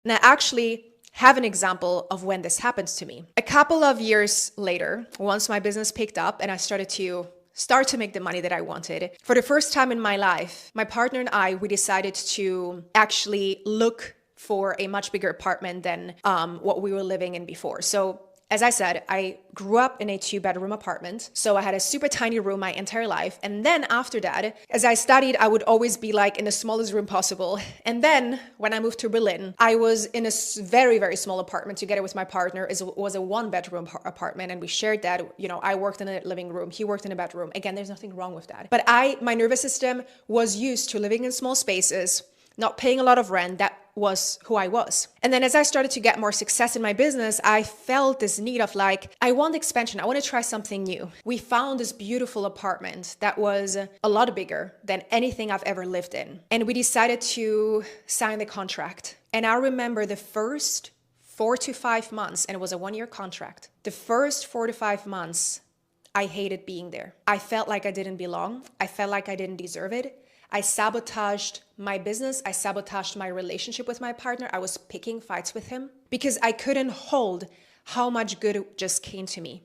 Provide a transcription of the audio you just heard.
And I actually have an example of when this happens to me. A couple of years later, once my business picked up and I started to make the money that I wanted, for the first time in my life, my partner and I, we decided to actually look for a much bigger apartment than what we were living in before. So as I said, I grew up in a 2-bedroom apartment. So I had a super tiny room my entire life. And then after that, as I studied, I would always be like in the smallest room possible. And then when I moved to Berlin, I was in a very, very small apartment together with my partner. It was a 1-bedroom apartment and we shared that. You know, I worked in a living room, he worked in a bedroom. Again, there's nothing wrong with that. But my nervous system was used to living in small spaces, not paying a lot of rent. That was who I was. And then as I started to get more success in my business, I felt this need of like, I want expansion. I want to try something new. We found this beautiful apartment that was a lot bigger than anything I've ever lived in. And we decided to sign the contract. And I remember the first 4 to 5 months, and it was a 1-year contract. The first 4 to 5 months, I hated being there. I felt like I didn't belong. I felt like I didn't deserve it. I sabotaged my business. I sabotaged my relationship with my partner. I was picking fights with him because I couldn't hold how much good just came to me.